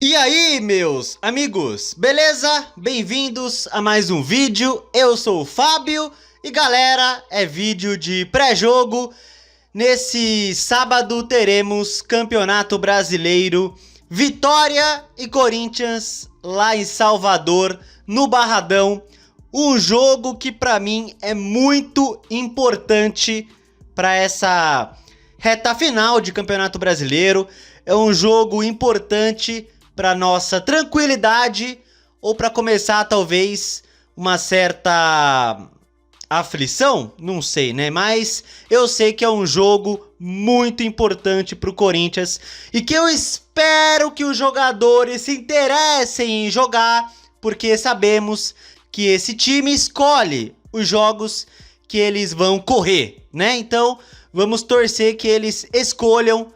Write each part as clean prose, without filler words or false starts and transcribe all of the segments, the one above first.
E aí, meus amigos, beleza? Bem-vindos a mais um vídeo. Eu sou o Fábio e galera, é vídeo de pré-jogo. Nesse sábado teremos Campeonato Brasileiro, Vitória e Corinthians lá em Salvador, no Barradão. Um jogo que para mim é muito importante para essa reta final de Campeonato Brasileiro. É um jogo importante para nossa tranquilidade ou para começar talvez uma certa aflição, não sei, né? Mas eu sei que é um jogo muito importante para o Corinthians e que eu espero que os jogadores se interessem em jogar, porque sabemos que esse time escolhe os jogos que eles vão correr, né? Então vamos torcer que eles escolham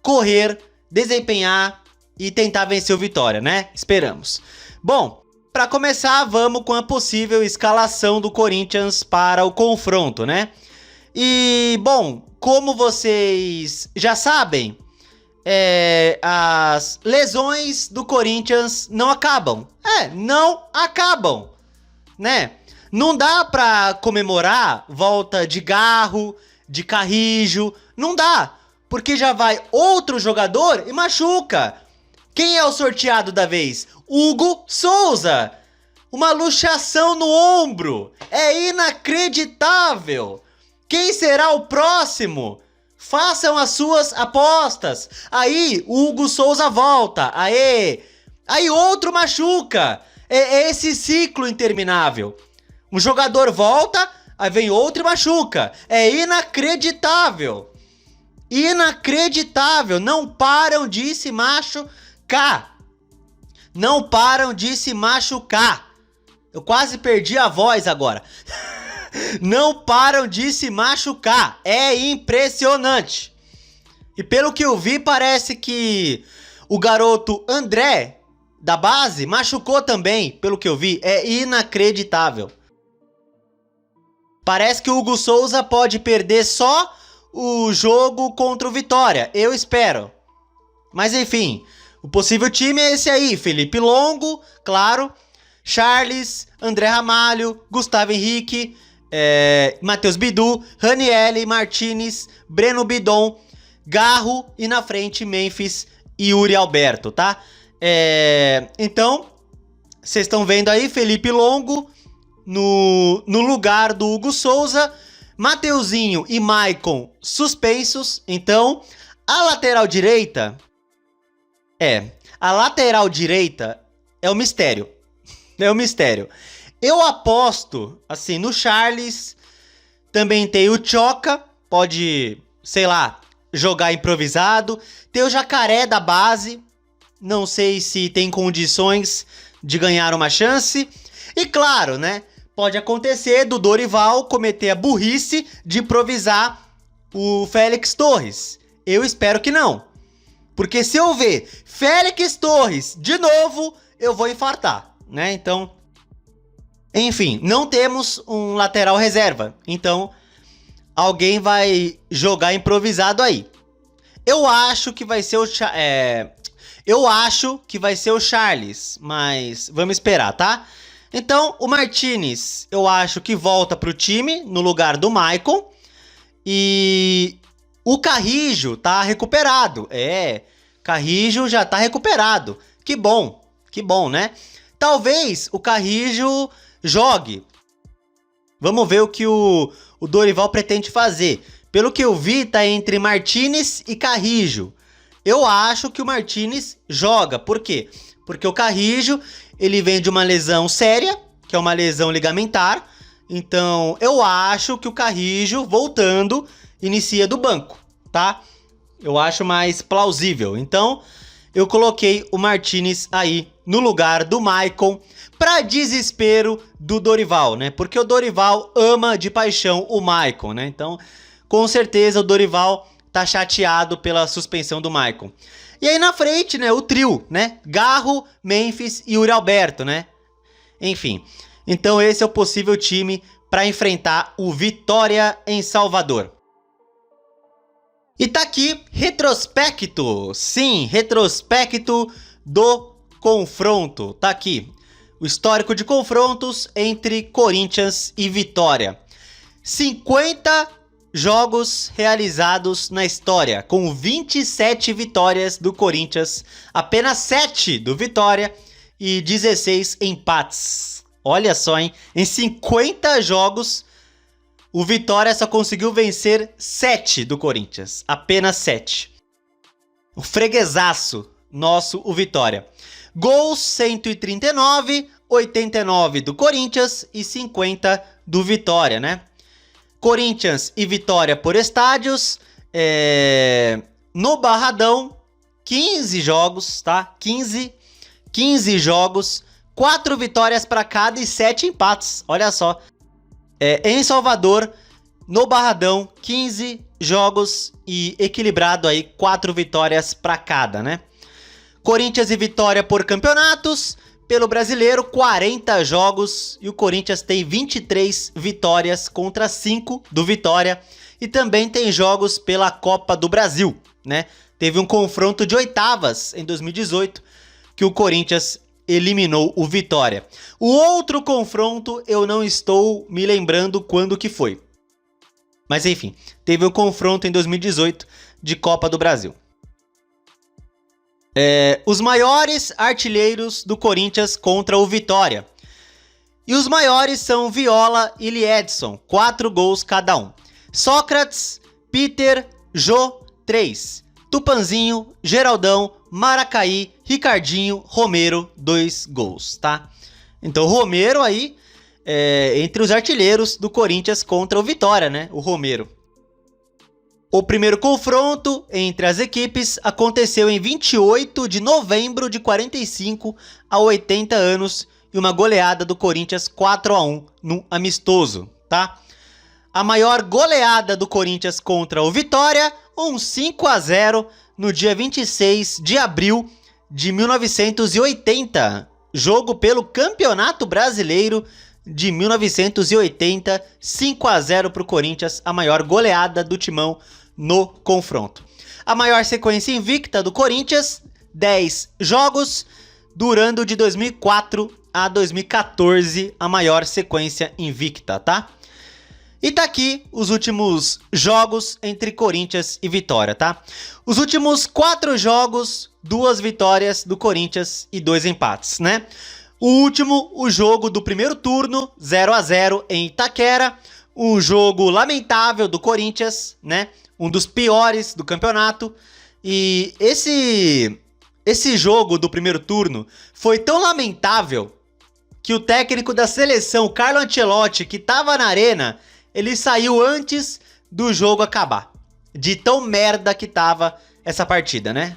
correr, desempenhar e tentar vencer o Vitória, né? Esperamos. Bom, para começar, vamos com a possível escalação do Corinthians para o confronto, né? E, bom, como vocês já sabem, as lesões do Corinthians não acabam. Não acabam, né? Não dá para comemorar volta de Garro, de Carrijo, não dá, porque já vai outro jogador e machuca. Quem é o sorteado da vez? Hugo Souza. Uma luxação no ombro. É inacreditável. Quem será o próximo? Façam as suas apostas. Aí, Hugo Souza volta. Aê! Aí outro machuca. É esse ciclo interminável. Um jogador volta, aí vem outro e machuca. É inacreditável. Inacreditável. Não param de se machucar. Não param de se machucar. Eu quase perdi a voz agora. Não param de se machucar. É impressionante. E pelo que eu vi, parece que o garoto André, da base, machucou também. Pelo que eu vi, é inacreditável. Parece que o Hugo Souza pode perder só o jogo contra o Vitória. Eu espero. Mas enfim, o possível time é esse aí: Felipe Longo, claro, Charles, André Ramalho, Gustavo Henrique, Matheus Bidu, Ranieri, Martinez, Breno Bidon, Garro e na frente Memphis e Yuri Alberto, tá? Então, vocês estão vendo aí Felipe Longo no lugar do Hugo Souza, Mateuzinho e Maicon suspensos. Então, a lateral direita... a lateral direita é o mistério. É o mistério. Eu aposto, assim, no Charles. Também tem o Choca. Pode, sei lá, jogar improvisado. Tem o Jacaré da base. Não sei se tem condições de ganhar uma chance. E claro, né? Pode acontecer do Dorival cometer a burrice de improvisar o Félix Torres. Eu espero que não. Porque se eu ver Félix Torres de novo, eu vou infartar, né? Então, enfim, não temos um lateral reserva. Então, alguém vai jogar improvisado aí. Eu acho que vai ser o Charles, mas vamos esperar, tá? Então, o Martinez, eu acho que volta pro time no lugar do Maicon. E o Carrijo tá recuperado. Carrijo já tá recuperado. Que bom, né? Talvez o Carrijo jogue. Vamos ver o que o Dorival pretende fazer. Pelo que eu vi, tá entre Martinez e Carrijo. Eu acho que o Martinez joga. Por quê? Porque o Carrijo, ele vem de uma lesão séria, que é uma lesão ligamentar. Então, eu acho que o Carrijo, voltando, inicia do banco, tá? Eu acho mais plausível. Então, eu coloquei o Martinez aí no lugar do Maicon, para desespero do Dorival, né? Porque o Dorival ama de paixão o Maicon, né? Então, com certeza o Dorival tá chateado pela suspensão do Maicon. E aí na frente, né, o trio, né? Garro, Memphis e Yuri Alberto, né? Enfim, então esse é o possível time para enfrentar o Vitória em Salvador. E tá aqui retrospecto, sim, retrospecto do confronto. Tá aqui o histórico de confrontos entre Corinthians e Vitória. 50 jogos realizados na história, com 27 vitórias do Corinthians, apenas 7 do Vitória e 16 empates. Olha só, hein? Em 50 jogos, o Vitória só conseguiu vencer 7 do Corinthians. Apenas 7. O freguesaço nosso, o Vitória. Gols 139, 89 do Corinthians e 50 do Vitória, né? Corinthians e Vitória por estádios. No Barradão, 15 jogos, tá? 15 jogos, 4 vitórias para cada e 7 empates. Olha só. Em Salvador, no Barradão, 15 jogos e equilibrado aí, 4 vitórias para cada, né? Corinthians e Vitória por campeonatos. Pelo Brasileiro, 40 jogos e o Corinthians tem 23 vitórias contra 5 do Vitória. E também tem jogos pela Copa do Brasil, né? Teve um confronto de oitavas em 2018 que o Corinthians eliminou o Vitória. O outro confronto eu não estou me lembrando quando que foi. Mas enfim, teve um confronto em 2018 de Copa do Brasil. Os maiores artilheiros do Corinthians contra o Vitória. E os maiores são Viola e Liedson, 4 gols cada um. Sócrates, Peter, Jô, 3. Tupanzinho, Geraldão, Maracaí, Ricardinho, Romero, 2 gols, tá? Então Romero aí, entre os artilheiros do Corinthians contra o Vitória, né? O Romero. O primeiro confronto entre as equipes aconteceu em 28 de novembro de 45 a 80 anos e uma goleada do Corinthians 4-1 no amistoso, tá? A maior goleada do Corinthians contra o Vitória, um 5-0 no dia 26 de abril de 1980, jogo pelo Campeonato Brasileiro de 1980, 5-0 para o Corinthians, a maior goleada do Timão no confronto. A maior sequência invicta do Corinthians, 10 jogos, durando de 2004 a 2014, a maior sequência invicta, tá? E tá aqui os últimos jogos entre Corinthians e Vitória, tá? Os últimos 4 jogos, 2 vitórias do Corinthians e 2 empates, né? O último, o jogo do primeiro turno, 0-0 em Itaquera. Um jogo lamentável do Corinthians, né? Um dos piores do campeonato. E esse jogo do primeiro turno foi tão lamentável que o técnico da seleção, Carlo Ancelotti, que tava na arena, ele saiu antes do jogo acabar. De tão merda que tava essa partida, né?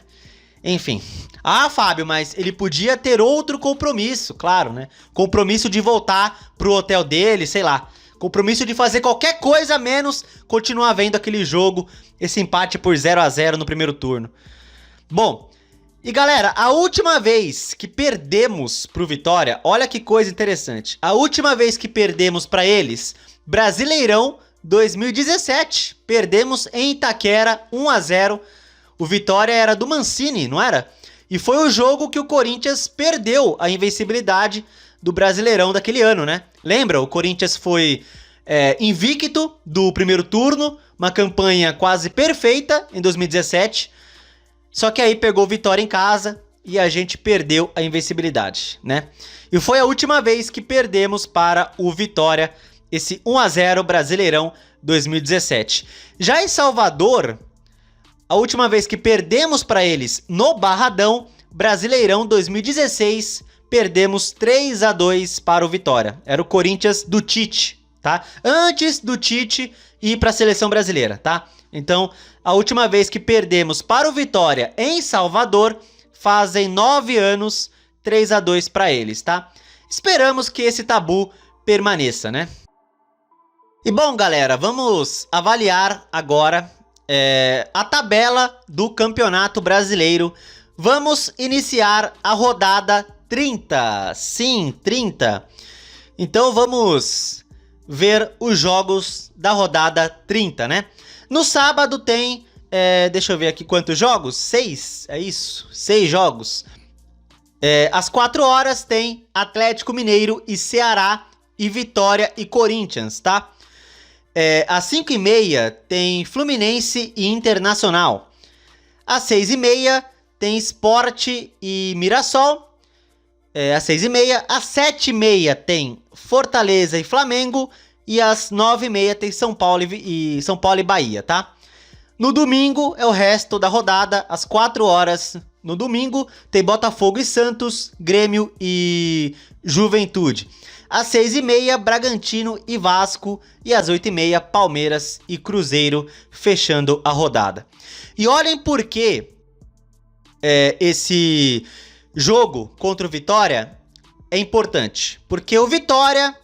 Enfim. Ah, Fábio, mas ele podia ter outro compromisso, claro, né? Compromisso de voltar pro hotel dele, sei lá. Compromisso de fazer qualquer coisa menos continuar vendo aquele jogo, esse empate por 0-0 no primeiro turno. Bom, e galera, a última vez que perdemos pro Vitória, olha que coisa interessante. A última vez que perdemos pra eles, Brasileirão 2017. Perdemos em Itaquera 1-0. O Vitória era do Mancini, não era? E foi o jogo que o Corinthians perdeu a invencibilidade do Brasileirão daquele ano, né? Lembra? O Corinthians foi invicto do primeiro turno, uma campanha quase perfeita em 2017. Só que aí pegou Vitória em casa e a gente perdeu a invencibilidade, né? E foi a última vez que perdemos para o Vitória, esse 1-0 Brasileirão 2017. Já em Salvador, a última vez que perdemos para eles no Barradão, Brasileirão 2016, perdemos 3-2 para o Vitória. Era o Corinthians do Tite, tá? Antes do Tite ir para a seleção brasileira, tá? Então, a última vez que perdemos para o Vitória em Salvador, fazem 9 anos, 3-2 para eles, tá? Esperamos que esse tabu permaneça, né? E bom, galera, vamos avaliar agora a tabela do Campeonato Brasileiro. Vamos iniciar a rodada 30. Sim, 30. Então vamos ver os jogos da rodada 30, né? No sábado tem, deixa eu ver aqui quantos jogos. 6, é isso? 6 jogos. Às 4 horas tem Atlético Mineiro e Ceará e Vitória e Corinthians, tá? Às 5h30 tem Fluminense e Internacional. Às 6h30 tem Sport e Mirassol. Às 6h30. Às 7h30 tem Fortaleza e Flamengo. E às 9h30 tem São Paulo e Bahia, tá? No domingo é o resto da rodada. Às 4 horas no domingo tem Botafogo e Santos, Grêmio e Juventude. Às 6h30, Bragantino e Vasco. E às 8h30, Palmeiras e Cruzeiro, fechando a rodada. E olhem por que esse jogo contra o Vitória é importante. Porque o Vitória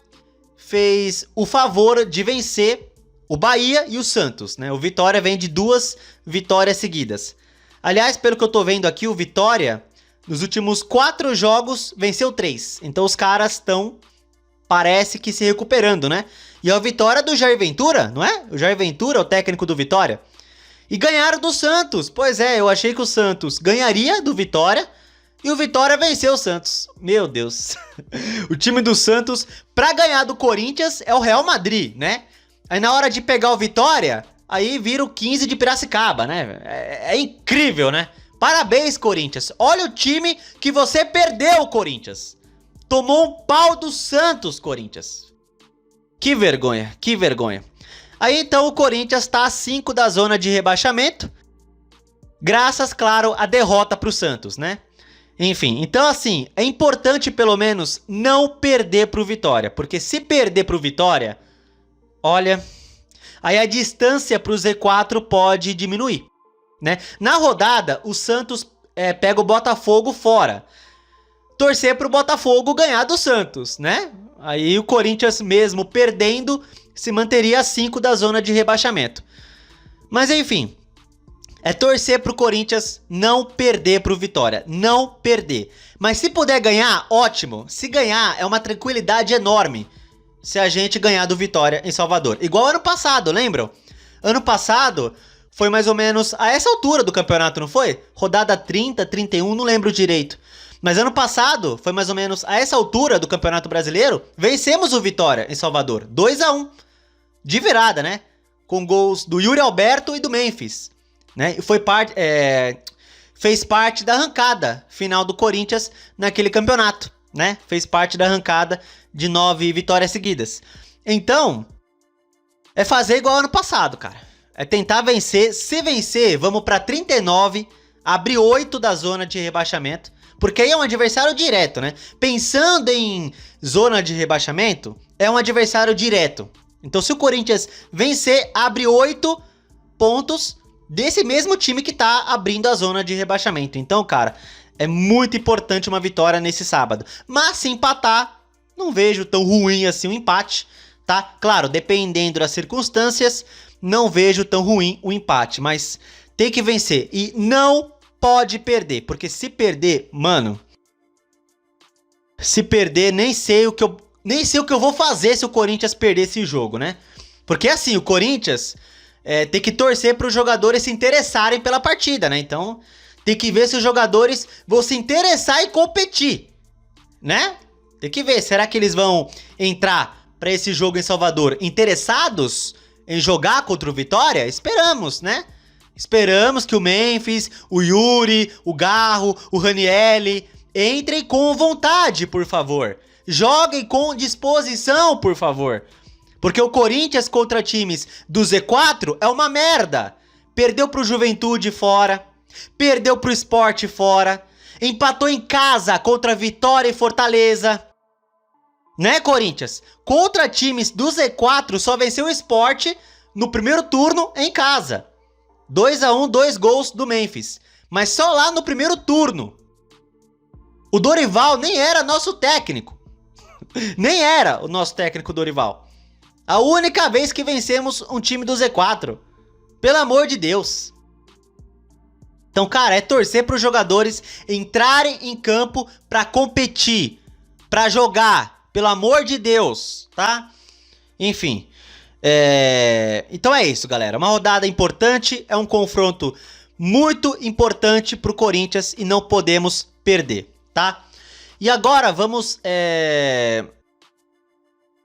fez o favor de vencer o Bahia e o Santos, né? O Vitória vem de 2 vitórias seguidas. Aliás, pelo que eu tô vendo aqui, o Vitória, nos últimos 4 jogos, venceu 3. Então os caras estão, parece que se recuperando, né? E a vitória do Jair Ventura, não é? O Jair Ventura é o técnico do Vitória. E ganharam do Santos. Pois é, eu achei que o Santos ganharia do Vitória e o Vitória venceu o Santos. Meu Deus. O time do Santos, pra ganhar do Corinthians, é o Real Madrid, né? Aí na hora de pegar o Vitória, aí vira o 15 de Piracicaba, né? É incrível, né? Parabéns, Corinthians. Olha o time que você perdeu, Corinthians. Tomou um pau do Santos, Corinthians. Que vergonha, que vergonha. Aí então o Corinthians tá a 5 da zona de rebaixamento. Graças, claro, à derrota pro Santos, né? Enfim, então assim, é importante pelo menos não perder pro Vitória. Porque se perder pro Vitória, olha, aí a distância pro Z4 pode diminuir, né? Na rodada, o Santos pega o Botafogo fora. Torcer pro Botafogo ganhar do Santos, né? Aí o Corinthians, mesmo perdendo, se manteria a 5 da zona de rebaixamento. Mas enfim, é torcer pro Corinthians não perder pro Vitória. Não perder. Mas se puder ganhar, ótimo. Se ganhar, é uma tranquilidade enorme. Se a gente ganhar do Vitória em Salvador. Igual ano passado, lembram? Ano passado foi mais ou menos a essa altura do campeonato, não foi? Rodada 30, 31, não lembro direito. Mas ano passado, foi mais ou menos a essa altura do Campeonato Brasileiro, vencemos o Vitória em Salvador, 2-1. De virada, né? Com gols do Yuri Alberto e do Memphis, né? Fez parte da arrancada final do Corinthians naquele campeonato, né? Fez parte da arrancada de 9 vitórias seguidas. Então, é fazer igual ano passado, cara. É tentar vencer. Se vencer, vamos pra 39, abrir 8 da zona de rebaixamento. Porque aí é um adversário direto, né? Pensando em zona de rebaixamento, é um adversário direto. Então se o Corinthians vencer, abre 8 pontos desse mesmo time que tá abrindo a zona de rebaixamento. Então, cara, é muito importante uma vitória nesse sábado. Mas se empatar, não vejo tão ruim assim o empate, tá? Claro, dependendo das circunstâncias, não vejo tão ruim o empate. Mas tem que vencer e não pode perder, porque se perder, mano, se perder, nem sei o que eu vou fazer se o Corinthians perder esse jogo, né? Porque assim, o Corinthians tem que torcer para os jogadores se interessarem pela partida, né? Então, tem que ver se os jogadores vão se interessar e competir, né? Tem que ver, será que eles vão entrar para esse jogo em Salvador interessados em jogar contra o Vitória? Esperamos, né? Esperamos que o Memphis, o Yuri, o Garro, o Ranielli entrem com vontade, por favor. Joguem com disposição, por favor. Porque o Corinthians contra times do Z4 é uma merda. Perdeu pro Juventude fora, perdeu pro Sport fora, empatou em casa contra Vitória e Fortaleza. Né, Corinthians? Contra times do Z4 só venceu o Sport no primeiro turno em casa. 2-1, 2 gols do Memphis. Mas só lá no primeiro turno. O Dorival nem era nosso técnico. Nem era o nosso técnico Dorival. A única vez que vencemos um time do Z4. Pelo amor de Deus. Então, cara, é torcer para os jogadores entrarem em campo para competir. Para jogar. Pelo amor de Deus, tá? Enfim. Então é isso, galera. Uma rodada importante, é um confronto muito importante pro Corinthians e não podemos perder, tá? E agora vamos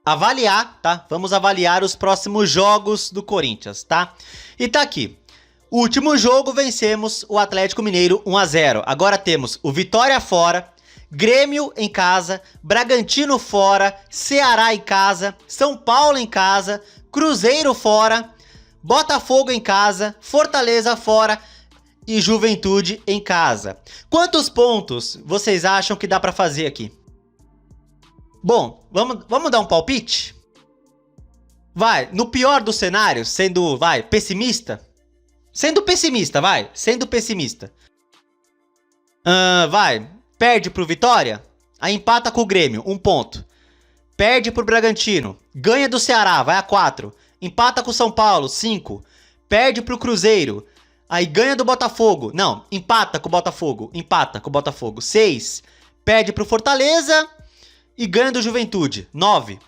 avaliar, tá? Vamos avaliar os próximos jogos do Corinthians, tá? E tá aqui. O último jogo vencemos o Atlético Mineiro 1 a 0. Agora temos o Vitória fora, Grêmio em casa, Bragantino fora, Ceará em casa, São Paulo em casa, Cruzeiro fora, Botafogo em casa, Fortaleza fora e Juventude em casa. Quantos pontos vocês acham que dá pra fazer aqui? Bom, vamos dar um palpite? Vai, no pior dos cenários, sendo, pessimista. Sendo pessimista, sendo pessimista. Perde pro Vitória, aí empata com o Grêmio, 1 ponto. Perde pro Bragantino, ganha do Ceará, vai a 4. Empata com o São Paulo, 5. Perde pro Cruzeiro, aí ganha do Botafogo. Não, empata com o Botafogo, 6. Perde pro Fortaleza e ganha do Juventude, 9.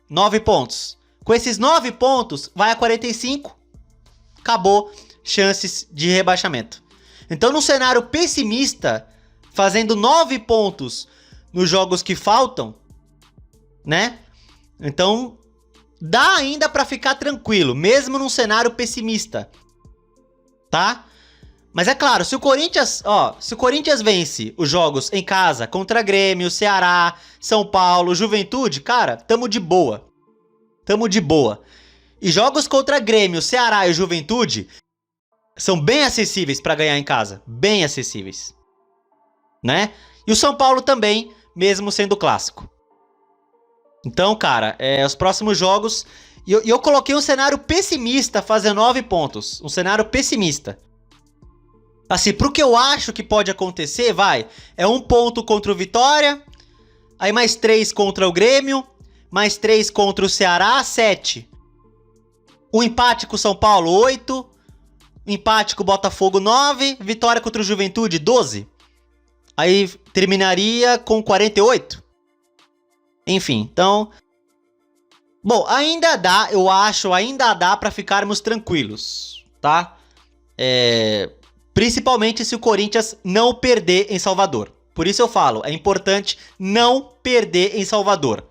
9 pontos. Com esses 9 pontos, vai a 45. Acabou chances de rebaixamento. Então, num cenário pessimista, fazendo 9 pontos nos jogos que faltam, né? Então, dá ainda pra ficar tranquilo, mesmo num cenário pessimista, tá? Mas é claro, se o Corinthians vence os jogos em casa contra Grêmio, Ceará, São Paulo, Juventude, cara, tamo de boa. Tamo de boa. E jogos contra Grêmio, Ceará e Juventude são bem acessíveis pra ganhar em casa, bem acessíveis, né? E o São Paulo também, mesmo sendo clássico. Então, cara, os próximos jogos... E eu coloquei um cenário pessimista, fazer 9 pontos. Um cenário pessimista. Assim, pro que eu acho que pode acontecer, é 1 ponto contra o Vitória, aí mais 3 contra o Grêmio, mais 3 contra o Ceará, 7. Um empate com o São Paulo, 8. Empate com o Botafogo, 9. Vitória contra o Juventude, 12. Aí terminaria com 48. Enfim, então... Bom, ainda dá, eu acho, ainda dá pra ficarmos tranquilos, tá? Principalmente se o Corinthians não perder em Salvador. Por isso eu falo, é importante não perder em Salvador.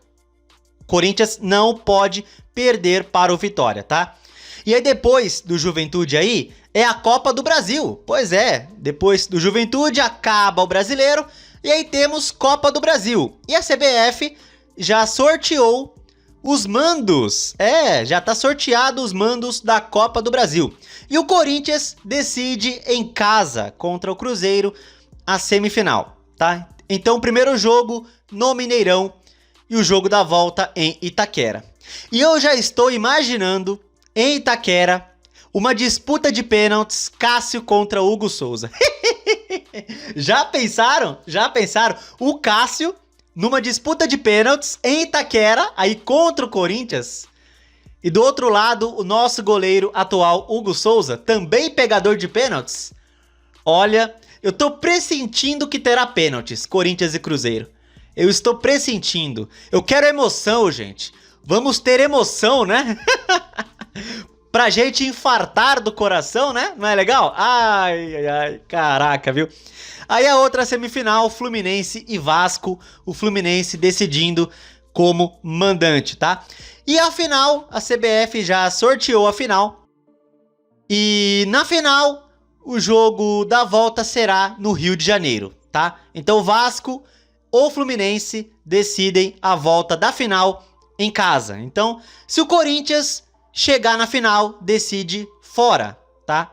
Corinthians não pode perder para o Vitória, tá? E aí depois do Juventude aí, é a Copa do Brasil. Pois é, depois do Juventude acaba o Brasileiro e aí temos Copa do Brasil. E a CBF já sorteou os mandos. Já tá sorteado os mandos da Copa do Brasil. E o Corinthians decide em casa contra o Cruzeiro a semifinal, tá? Então o primeiro jogo no Mineirão e o jogo da volta em Itaquera. E eu já estou imaginando em Itaquera uma disputa de pênaltis, Cássio contra Hugo Souza. Já pensaram? Já pensaram? O Cássio numa disputa de pênaltis em Itaquera, aí contra o Corinthians. E do outro lado, o nosso goleiro atual, Hugo Souza, também pegador de pênaltis. Olha, eu tô pressentindo que terá pênaltis, Corinthians e Cruzeiro. Eu estou pressentindo. Eu quero emoção, gente. Vamos ter emoção, né? Pra gente infartar do coração, né? Não é legal? Ai, caraca, viu? Aí a outra semifinal, Fluminense e Vasco. O Fluminense decidindo como mandante, tá? E a final, a CBF já sorteou a final. E na final, o jogo da volta será no Rio de Janeiro, tá? Então o Vasco ou Fluminense decidem a volta da final em casa. Então, se o Corinthians chegar na final, decide fora, tá?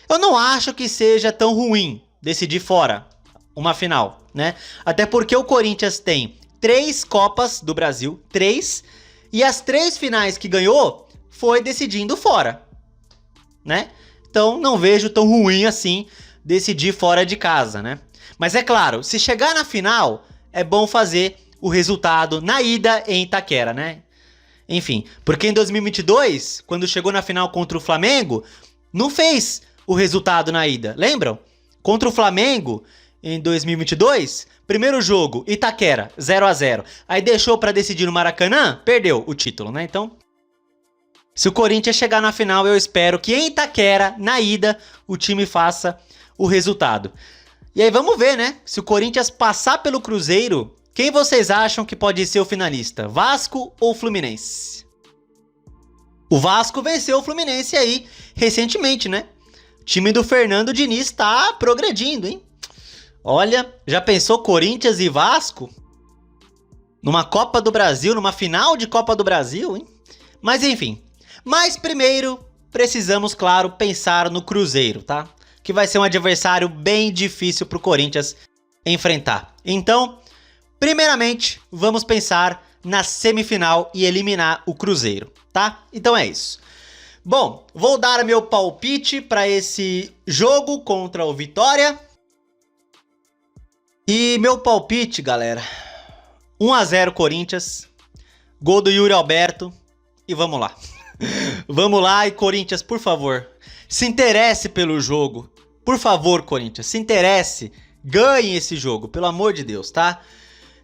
Eu não acho que seja tão ruim decidir fora uma final, né? Até porque o Corinthians tem 3 Copas do Brasil, 3, e as 3 finais que ganhou foi decidindo fora, né? Então não vejo tão ruim assim decidir fora de casa, né? Mas é claro, se chegar na final, é bom fazer o resultado na ida em Itaquera, né? Enfim, porque em 2022, quando chegou na final contra o Flamengo, não fez o resultado na ida, lembram? Contra o Flamengo, em 2022, primeiro jogo, Itaquera, 0 a 0. Aí deixou pra decidir no Maracanã, perdeu o título, né? Então, se o Corinthians chegar na final, eu espero que em Itaquera, na ida, o time faça o resultado. E aí vamos ver, né? Se o Corinthians passar pelo Cruzeiro, quem vocês acham que pode ser o finalista? Vasco ou Fluminense? O Vasco venceu o Fluminense aí recentemente, né? O time do Fernando Diniz tá progredindo, hein? Olha, já pensou Corinthians e Vasco? Numa Copa do Brasil, numa final de Copa do Brasil, hein? Mas enfim. Mas primeiro, precisamos, claro, pensar no Cruzeiro, tá? Que vai ser um adversário bem difícil pro Corinthians enfrentar. Então, primeiramente, vamos pensar na semifinal e eliminar o Cruzeiro, tá? Então é isso. Bom, vou dar meu palpite para esse jogo contra o Vitória. E meu palpite, galera, 1 a 0 Corinthians, gol do Yuri Alberto e vamos lá. Vamos lá e Corinthians, por favor, se interesse pelo jogo. Por favor, Corinthians, se interesse, ganhe esse jogo, pelo amor de Deus, tá?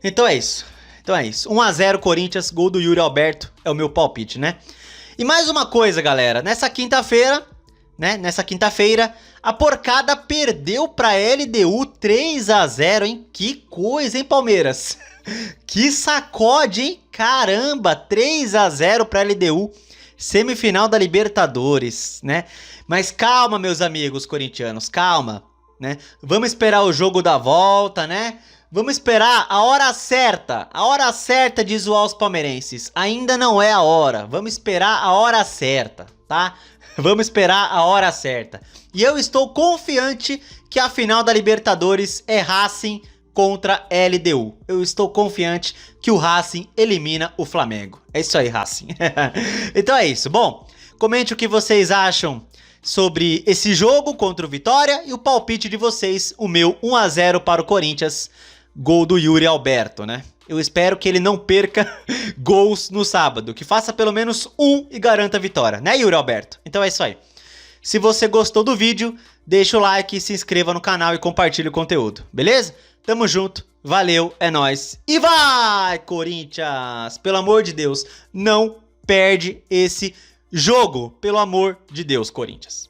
Então é isso. 1 a 0 Corinthians, gol do Yuri Alberto, é o meu palpite, né? E mais uma coisa, galera, nessa quinta-feira, a porcada perdeu pra LDU 3 a 0, hein? Que coisa, hein, Palmeiras? Que sacode, hein? Caramba, 3 a 0 pra LDU, semifinal da Libertadores, né? Mas calma, meus amigos corintianos, calma, né? Vamos esperar o jogo da volta, né? Vamos esperar a hora certa de zoar os palmeirenses. Ainda não é a hora, vamos esperar a hora certa, tá? Vamos esperar a hora certa. E eu estou confiante que a final da Libertadores é Racing contra LDU. Eu estou confiante que o Racing elimina o Flamengo. É isso aí, Racing. Então é isso. Bom, comente o que vocês acham sobre esse jogo contra o Vitória e o palpite de vocês, o meu 1 a 0 para o Corinthians, gol do Yuri Alberto, né? Eu espero que ele não perca gols no sábado, que faça pelo menos um e garanta a vitória, né, Yuri Alberto? Então é isso aí. Se você gostou do vídeo, deixa o like, se inscreva no canal e compartilhe o conteúdo, beleza? Tamo junto, valeu, é nóis. E vai, Corinthians! Pelo amor de Deus, não perde esse jogo. Pelo amor de Deus, Corinthians.